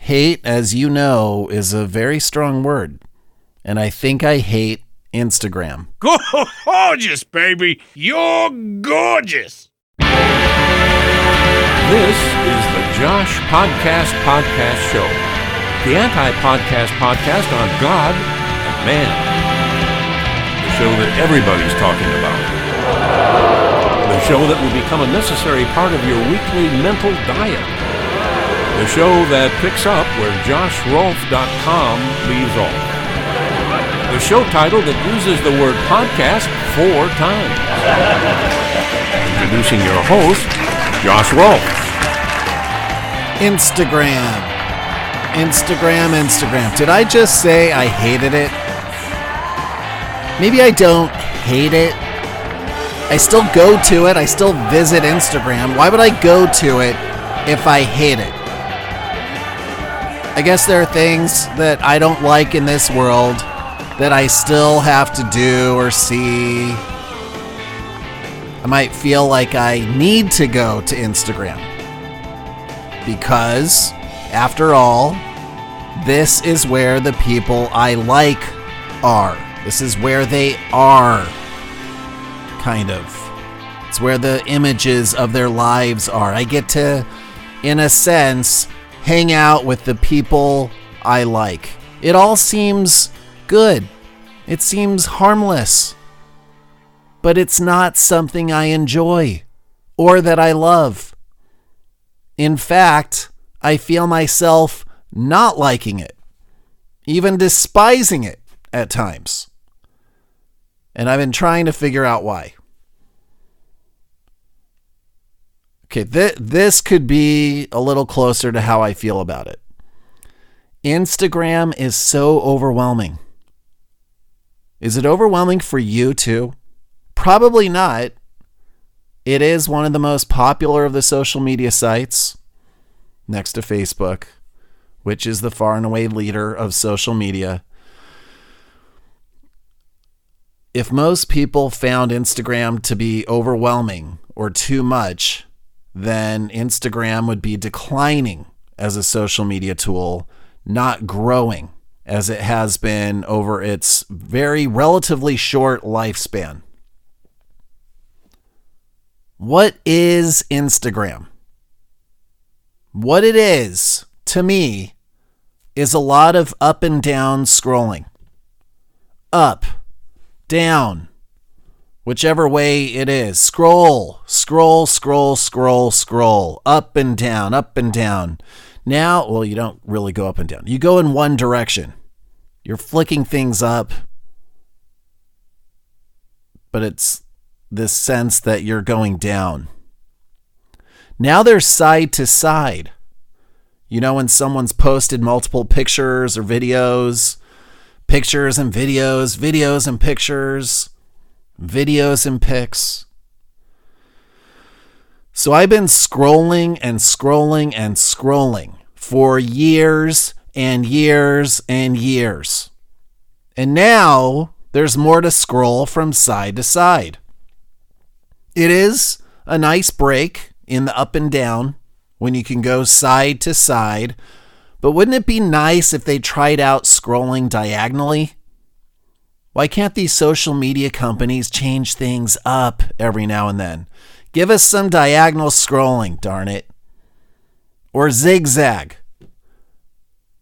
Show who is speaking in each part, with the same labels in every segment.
Speaker 1: Hate, as you know, is a very strong word. And I think I hate Instagram.
Speaker 2: Gorgeous, baby. You're gorgeous.
Speaker 3: This is the Josh Podcast Show. The anti-podcast podcast on God and man. The show that everybody's talking about. The show that will become a necessary part of your weekly mental diet. The show that picks up where JoshRolfe.com leaves off. The show title that uses the word podcast 4 times. Introducing your host, Josh Rolfe.
Speaker 1: Instagram. Did I just say I hated it? Maybe I don't hate it. I still go to it. I still visit Instagram. Why would I go to it if I hate it? I guess there are things that I don't like in this world that I still have to do or see. I might feel like I need to go to Instagram because, after all, this is where the people I like are. This is where they are, kind of. It's where the images of their lives are. I get to, in a sense, hang out with the people I like. It all seems good. It seems harmless. But it's not something I enjoy or that I love. In fact, I feel myself not liking it, even despising it at times. And I've been trying to figure out why. Okay, this could be a little closer to how I feel about it. Instagram is so overwhelming. Is it overwhelming for you too? Probably not. It is one of the most popular of the social media sites, next to Facebook, which is the far and away leader of social media. If most people found Instagram to be overwhelming or too much, then Instagram would be declining as a social media tool, not growing as it has been over its very relatively short lifespan. What is Instagram? What it is, to me, is a lot of up and down scrolling. Up, down, whichever way it is. Scroll, up and down. Now, well, you don't really go up and down. You go in one direction. You're flicking things up, but it's this sense that you're going down. Now there's side to side. You know, when someone's posted multiple pictures or videos, pictures and videos, videos and pictures, videos and pics. So I've been scrolling for years and years and years. And now there's more to scroll from side to side. It is a nice break in the up and down when you can go side to side. But wouldn't it be nice if they tried out scrolling diagonally? Why can't these social media companies change things up every now and then? Give us some diagonal scrolling, darn it. Or zigzag.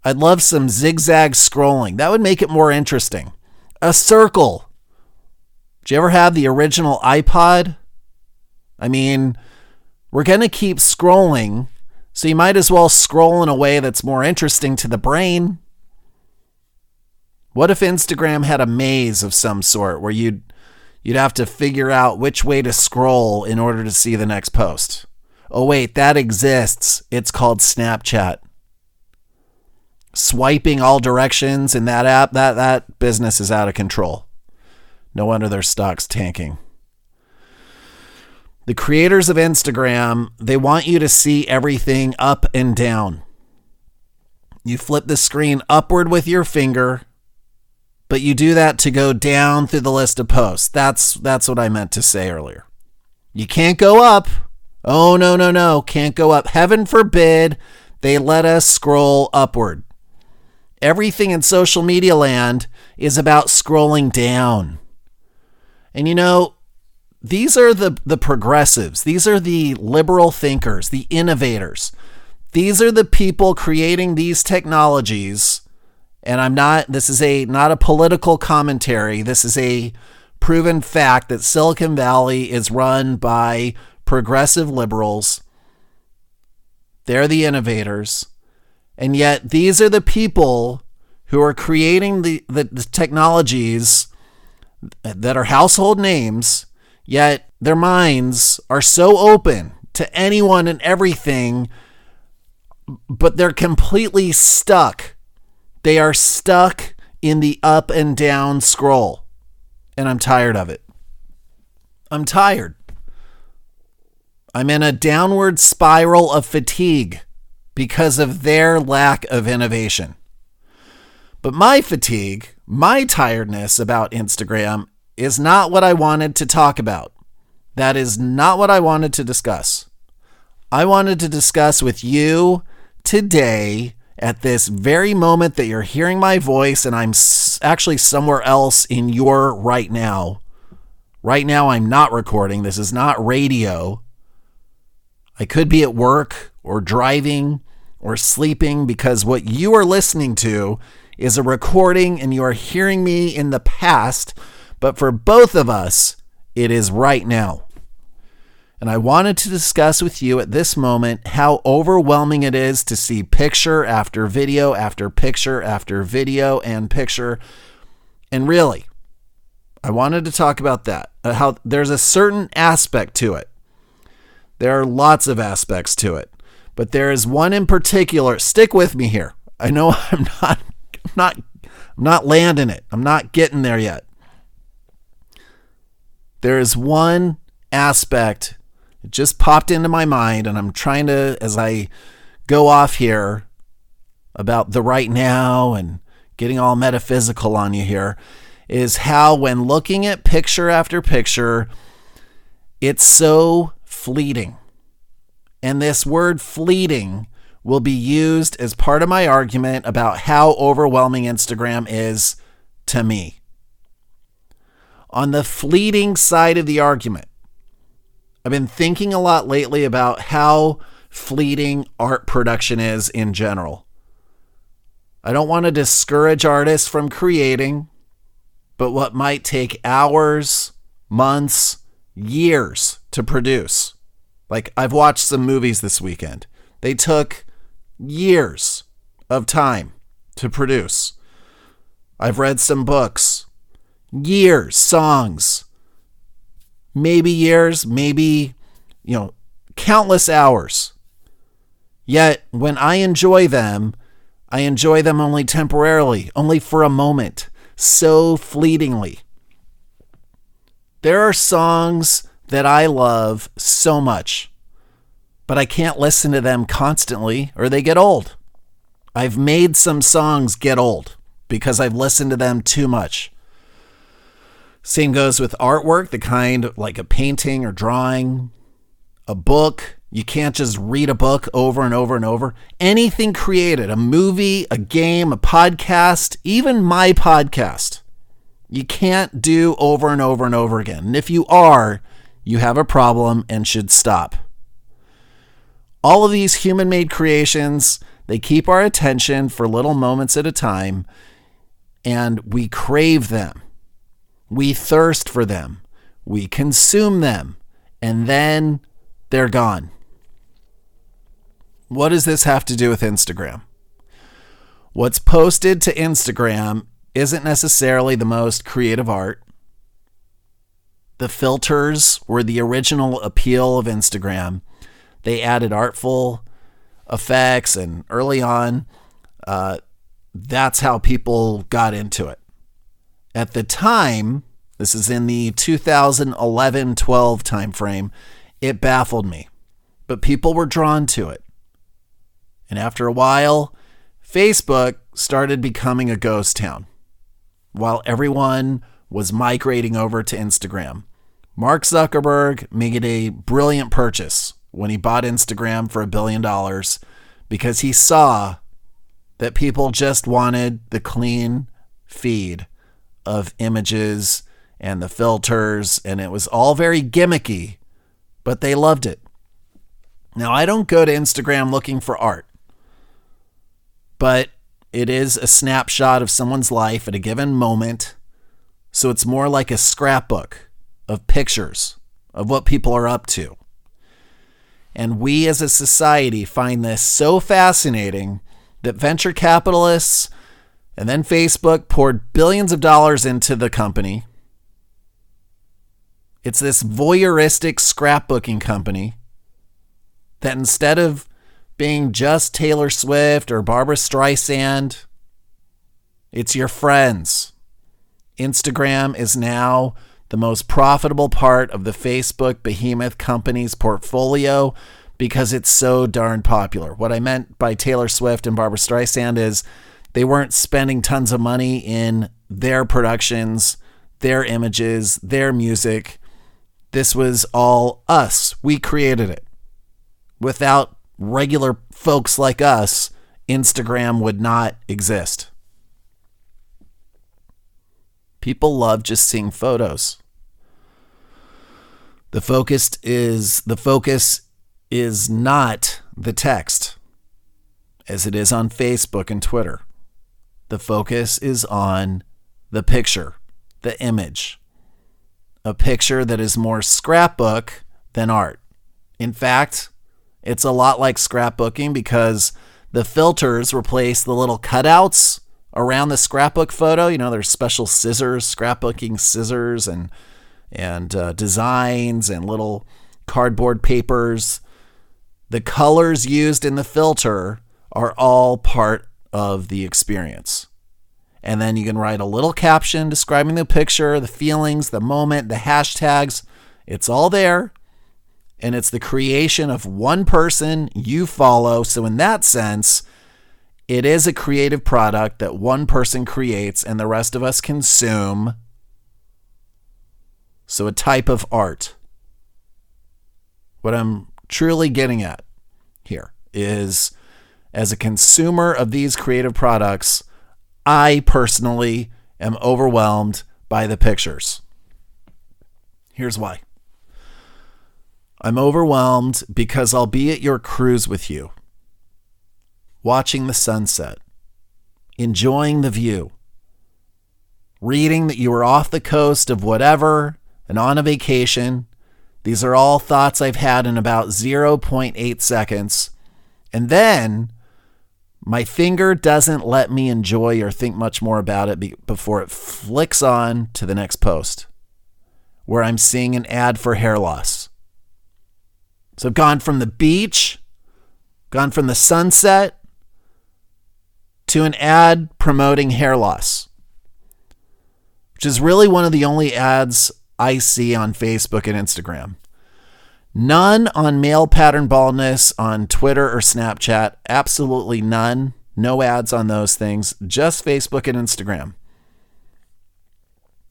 Speaker 1: I'd love some zigzag scrolling. That would make it more interesting. A circle. Did you ever have the original iPod? I mean, we're going to keep scrolling, so you might as well scroll in a way that's more interesting to the brain. What if Instagram had a maze of some sort where you'd have to figure out which way to scroll in order to see the next post? Oh wait, that exists. It's called Snapchat. Swiping all directions in that app, that business is out of control. No wonder their stock's tanking. The creators of Instagram, they want you to see everything up and down. You flip the screen upward with your finger, but you do that to go down through the list of posts. That's what I meant to say earlier. You can't go up. Oh, no. Can't go up. Heaven forbid They let us scroll upward. Everything in social media land is about scrolling down. And these are the progressives. These are the liberal thinkers, the innovators. These are the people creating these technologies. And this is not a political commentary. This is a proven fact that Silicon Valley is run by progressive liberals. They're the innovators. And yet these are the people who are creating the technologies that are household names, yet their minds are so open to anyone and everything, but they're completely stuck. They are stuck in the up and down scroll. And I'm tired of it. I'm tired. I'm in a downward spiral of fatigue because of their lack of innovation. But my fatigue, my tiredness about Instagram is not what I wanted to talk about. That is not what I wanted to discuss. I wanted to discuss with you today, at this very moment that you're hearing my voice, and I'm actually somewhere else in your right now. Right now, I'm not recording. This is not radio. I could be at work or driving or sleeping, because what you are listening to is a recording and you are hearing me in the past. But for both of us, it is right now. And I wanted to discuss with you at this moment how overwhelming it is to see picture after video after picture after video and picture. And really, I wanted to talk about that, how there's a certain aspect to it. There are lots of aspects to it, but there is one in particular. Stick with me here. I know I'm not landing it. I'm not getting there yet. There is one aspect. It just popped into my mind, and I'm trying to, as I go off here about the right now and getting all metaphysical on you here, is how when looking at picture after picture, it's so fleeting. And this word fleeting will be used as part of my argument about how overwhelming Instagram is to me. On the fleeting side of the argument, I've been thinking a lot lately about how fleeting art production is in general. I don't want to discourage artists from creating, but what might take hours, months, years to produce. Like, I've watched some movies this weekend. They took years of time to produce. I've read some books. Years, songs. Maybe years, maybe, countless hours. Yet, when I enjoy them only temporarily, only for a moment, so fleetingly. There are songs that I love so much, but I can't listen to them constantly or they get old. I've made some songs get old because I've listened to them too much. Same goes with artwork, the kind like a painting or drawing, a book. You can't just read a book over and over and over. Anything created, a movie, a game, a podcast, even my podcast, you can't do over and over and over again. And if you are, you have a problem and should stop. All of these human-made creations, they keep our attention for little moments at a time, and we crave them. We thirst for them. We consume them, and then they're gone. What does this have to do with Instagram? What's posted to Instagram isn't necessarily the most creative art. The filters were the original appeal of Instagram. They added artful effects, and early on, that's how people got into it. At the time, this is in the 2011-12 timeframe, it baffled me, but people were drawn to it. And after a while, Facebook started becoming a ghost town, while everyone was migrating over to Instagram. Mark Zuckerberg made a brilliant purchase when he bought Instagram for $1 billion because he saw that people just wanted the clean feed of images and the filters, and it was all very gimmicky, but they loved it. Now, I don't go to Instagram looking for art, but it is a snapshot of someone's life at a given moment, so it's more like a scrapbook of pictures of what people are up to. And we as a society find this so fascinating that venture capitalists and then Facebook poured billions of dollars into the company. It's this voyeuristic scrapbooking company that instead of being just Taylor Swift or Barbara Streisand, it's your friends. Instagram is now the most profitable part of the Facebook behemoth company's portfolio because it's so darn popular. What I meant by Taylor Swift and Barbara Streisand is they weren't spending tons of money in their productions, their images, their music. This was all us. We created it. Without regular folks like us, Instagram would not exist. People love just seeing photos. The focus is not the text, as it is on Facebook and Twitter. The focus is on the picture, the image. A picture that is more scrapbook than art. In fact, it's a lot like scrapbooking because the filters replace the little cutouts around the scrapbook photo. You know, there's special scissors, scrapbooking scissors and designs and little cardboard papers. The colors used in the filter are all part of the experience. And then you can write a little caption describing the picture, the feelings, the moment, the hashtags. It's all there. And it's the creation of one person you follow. So in that sense, it is a creative product that one person creates and the rest of us consume. So a type of art. What I'm truly getting at here is, as a consumer of these creative products, I personally am overwhelmed by the pictures. Here's why. I'm overwhelmed because I'll be at your cruise with you, watching the sunset, enjoying the view, reading that you were off the coast of whatever and on a vacation. These are all thoughts I've had in about 0.8 seconds. And then my finger doesn't let me enjoy or think much more about it before it flicks on to the next post, where I'm seeing an ad for hair loss. So I've gone from the beach, gone from the sunset, to an ad promoting hair loss, which is really one of the only ads I see on Facebook and Instagram. None on male pattern baldness on Twitter or Snapchat. Absolutely none. No ads on those things. Just Facebook and Instagram.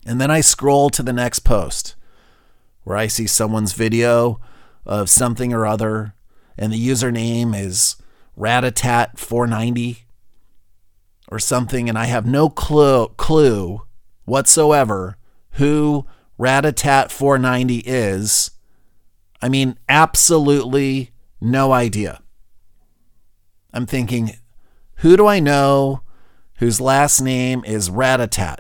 Speaker 1: And then I scroll to the next post where I see someone's video of something or other, and the username is Ratatat490 or something, and I have no clue whatsoever who Ratatat490 is. I mean, absolutely no idea. I'm thinking, who do I know whose last name is Ratatat?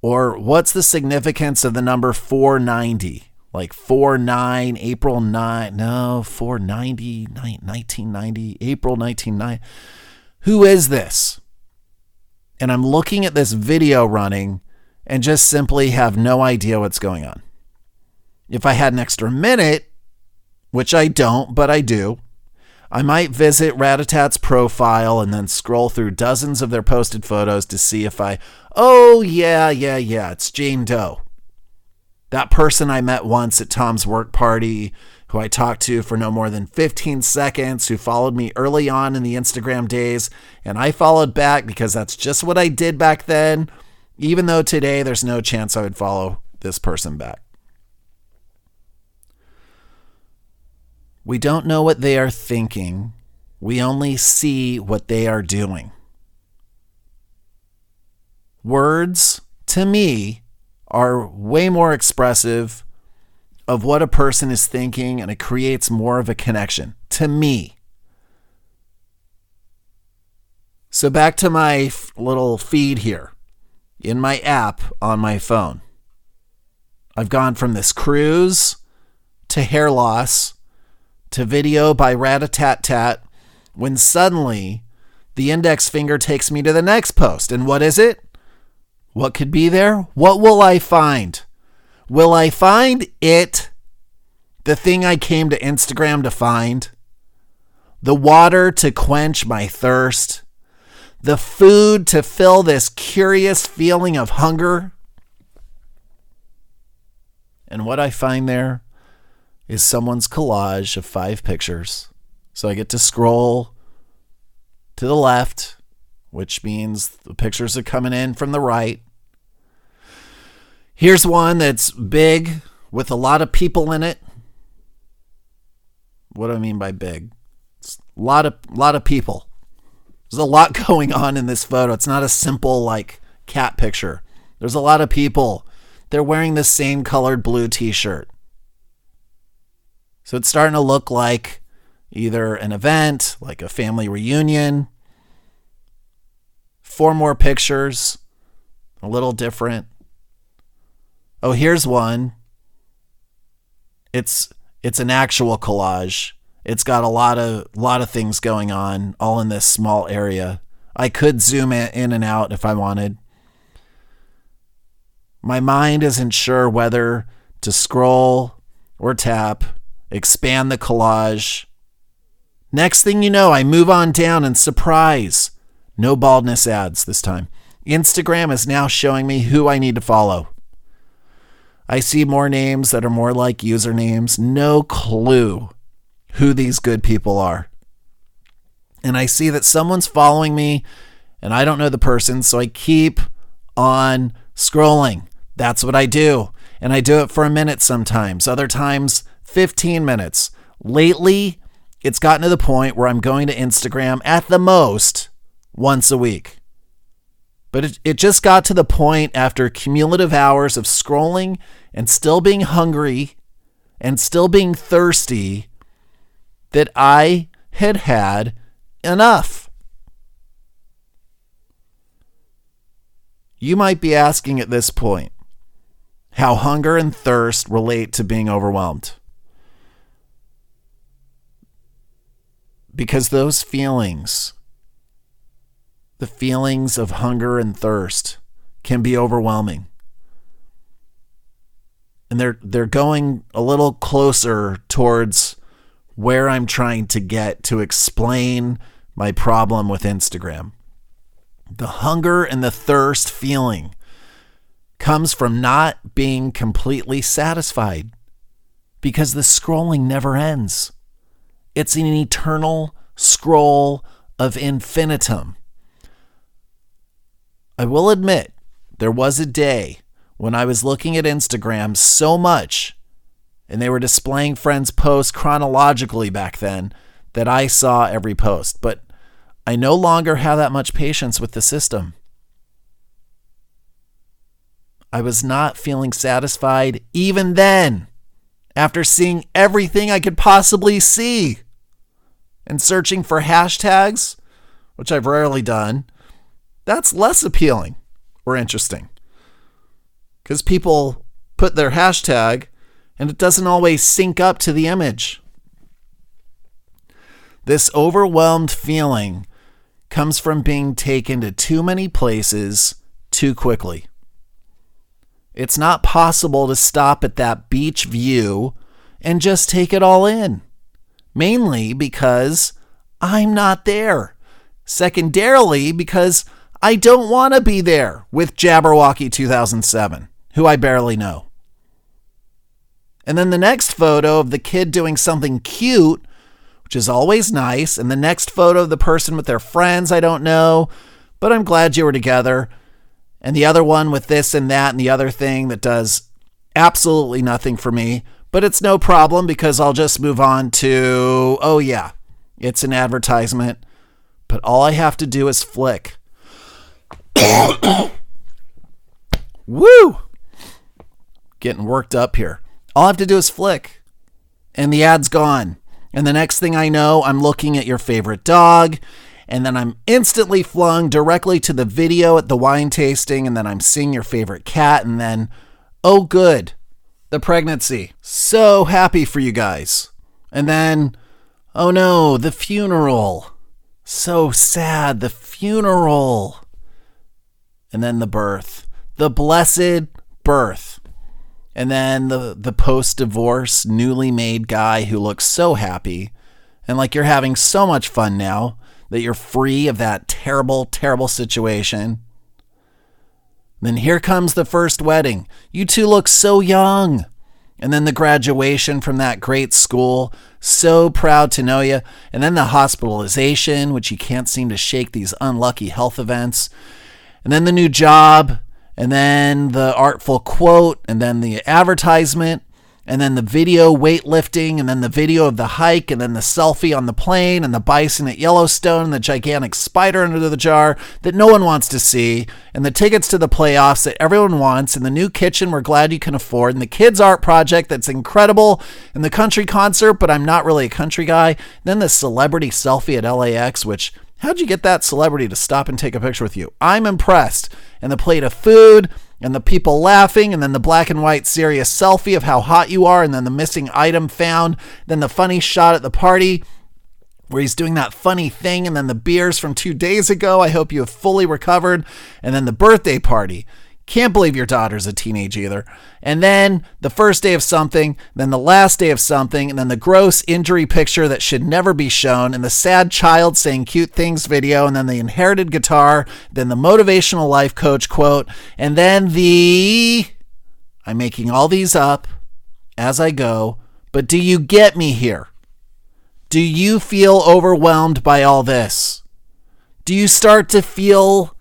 Speaker 1: Or what's the significance of the number 490? Like 49, April 9, no, 490, 1990, April 1990. Who is this? And I'm looking at this video running and just simply have no idea what's going on. If I had an extra minute, which I don't, but I do, I might visit Ratatat's profile and then scroll through dozens of their posted photos to see if yeah, it's Jane Doe. That person I met once at Tom's work party, who I talked to for no more than 15 seconds, who followed me early on in the Instagram days, and I followed back because that's just what I did back then, even though today there's no chance I would follow this person back. We don't know what they are thinking We only see what they are doing. Words, to me, are way more expressive of what a person is thinking, and it creates more of a connection, to me. So back to my little feed here in my app on my phone. I've gone from this cruise to hair loss to video by Rat-a-tat-tat, when suddenly the index finger takes me to the next post. And what is it? What could be there? What will I find? Will I find it? The thing I came to Instagram to find? The water to quench my thirst? The food to fill this curious feeling of hunger? And what I find there is someone's collage of 5 pictures. So I get to scroll to the left, which means the pictures are coming in from the right. Here's one that's big with a lot of people in it. What do I mean by big? It's a lot of people. There's a lot going on in this photo. It's not a simple like cat picture. There's a lot of people. They're wearing the same colored blue t-shirt. So it's starting to look like either an event, like a family reunion. 4 more pictures, a little different. Oh, here's one. It's an actual collage. It's got a lot of things going on, all in this small area. I could zoom in and out if I wanted. My mind isn't sure whether to scroll or tap, expand the collage. Next thing you know, I move on down and surprise, no baldness ads this time. Instagram is now showing me who I need to follow. I see more names that are more like usernames. No clue who these good people are. And I see that someone's following me and I don't know the person, so I keep on scrolling. That's what I do. And I do it for a minute sometimes. Other times, 15 minutes. Lately, it's gotten to the point where I'm going to Instagram at the most once a week. But it just got to the point after cumulative hours of scrolling and still being hungry and still being thirsty that I had enough. You might be asking at this point how hunger and thirst relate to being overwhelmed. Because those feelings, the feelings of hunger and thirst, can be overwhelming. And they're going a little closer towards where I'm trying to get to explain my problem with Instagram. The hunger and the thirst feeling comes from not being completely satisfied because the scrolling never ends. It's an eternal scroll of infinitum. I will admit, there was a day when I was looking at Instagram so much, and they were displaying friends' posts chronologically back then, that I saw every post. But I no longer have that much patience with the system. I was not feeling satisfied even then, after seeing everything I could possibly see and searching for hashtags, which I've rarely done. That's less appealing or interesting because people put their hashtag and it doesn't always sync up to the image. This overwhelmed feeling comes from being taken to too many places too quickly. It's not possible to stop at that beach view and just take it all in, mainly because I'm not there. Secondarily, because I don't want to be there with Jabberwocky 2007, who I barely know. And then the next photo of the kid doing something cute, which is always nice, and the next photo of the person with their friends I don't know, but I'm glad you were together, and the other one with this and that and the other thing that does absolutely nothing for me, but it's no problem because I'll just move on to, oh yeah, It's an advertisement, but all I have to do is flick. Woo! Getting worked up here. All I have to do is flick, and the ad's gone. And the next thing I know, I'm looking at your favorite dog, and then I'm instantly flung directly to the video at the wine tasting, and then I'm seeing your favorite cat, and then, oh good, the pregnancy. So happy for you guys. And then, oh no, the funeral. So sad, the funeral. And then the birth. The blessed birth. And then the post-divorce, newly made guy who looks so happy. And like you're having so much fun now that you're free of that terrible, terrible situation. Then here comes the first wedding. You two look so young. And then the graduation from that great school. So proud to know you. And then the hospitalization, which you can't seem to shake these unlucky health events. And then the new job. And then the artful quote. And then the advertisement. And then the video weightlifting, and then the video of the hike, and then the selfie on the plane, and the bison at Yellowstone, and the gigantic spider under the jar that no one wants to see, and the tickets to the playoffs that everyone wants, and the new kitchen we're glad you can afford, and the kids' art project that's incredible, and the country concert, but I'm not really a country guy, then the celebrity selfie at LAX, which, how'd you get that celebrity to stop and take a picture with you? I'm impressed. And the plate of food, and the people laughing, and then the black and white serious selfie of how hot you are, and then the missing item found, then the funny shot at the party where he's doing that funny thing, and then the beers from 2 days ago. I hope you have fully recovered. And then the birthday party. Can't believe your daughter's a teenage either. And then the first day of something, then the last day of something, and then the gross injury picture that should never be shown, and the sad child saying cute things video, and then the inherited guitar, then the motivational life coach quote, and then I'm making all these up as I go, but do you get me here? Do you feel overwhelmed by all this? Do you start to feel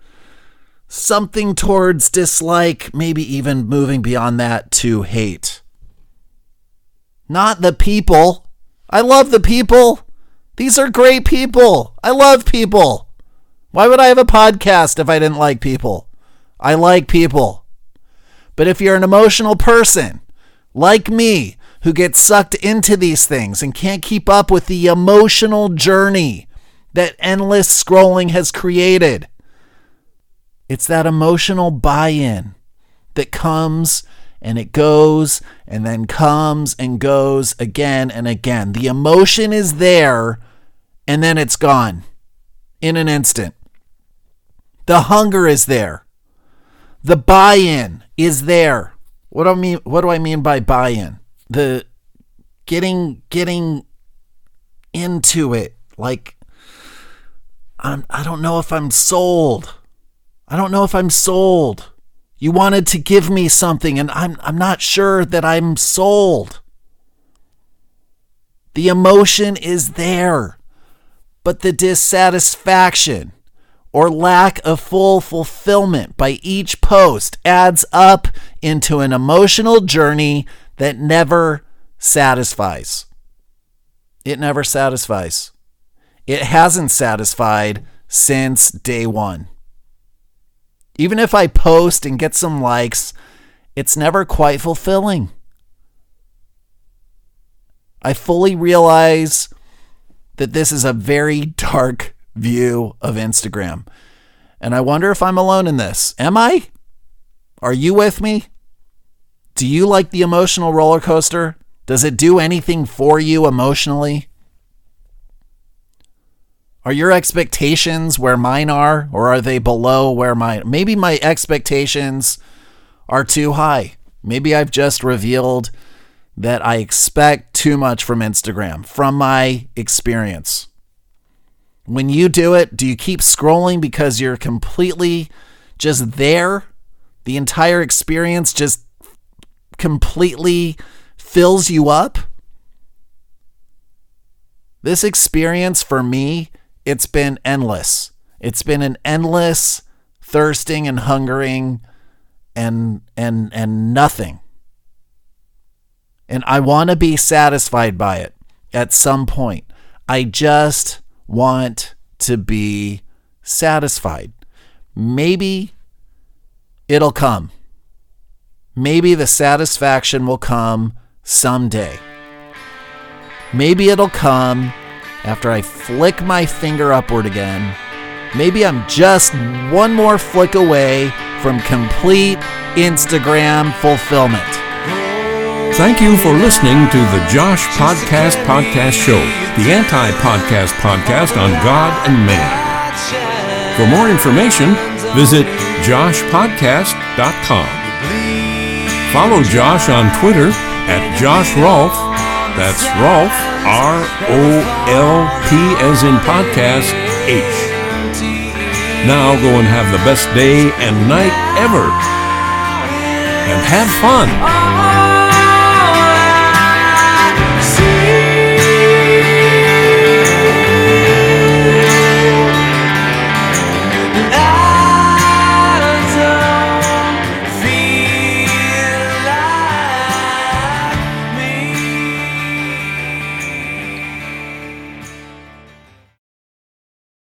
Speaker 1: something towards dislike, maybe even moving beyond that to hate? Not the people. I love the people. These are great people. I love people. Why would I have a podcast if I didn't like people? I like people. But if you're an emotional person, like me, who gets sucked into these things and can't keep up with the emotional journey that endless scrolling has created, it's that emotional buy-in that comes and it goes and then comes and goes again and again. The emotion is there and then it's gone in an instant. The hunger is there. The buy-in is there. What do I mean by buy-in? The getting into it. Like, I don't know if I'm sold. I don't know if I'm sold. You wanted to give me something, and I'm not sure that I'm sold. The emotion is there, but the dissatisfaction or lack of full fulfillment by each post adds up into an emotional journey that never satisfies. It never satisfies. It hasn't satisfied since day one. Even if I post and get some likes, it's never quite fulfilling. I fully realize that this is a very dark view of Instagram. And I wonder if I'm alone in this. Am I? Are you with me? Do you like the emotional roller coaster? Does it do anything for you emotionally? Are your expectations where mine are, or are they below where mine? Maybe my expectations are too high. Maybe I've just revealed that I expect too much from Instagram, from my experience. When you do it, do you keep scrolling because you're completely just there? The entire experience just completely fills you up? This experience for me, it's been endless. It's been an endless thirsting and hungering and nothing. And I want to be satisfied by it at some point. I just want to be satisfied. Maybe it'll come. Maybe the satisfaction will come someday. Maybe it'll come after I flick my finger upward again. Maybe I'm just one more flick away from complete Instagram fulfillment.
Speaker 3: Thank you for listening to the Josh Podcast Show, the anti-podcast podcast on God and man. For more information, visit joshpodcast.com. Follow Josh on Twitter at Josh Rolfe. That's Rolfe, R-O-L-P as in podcast, H. Now go and have the best day and night ever. And have fun.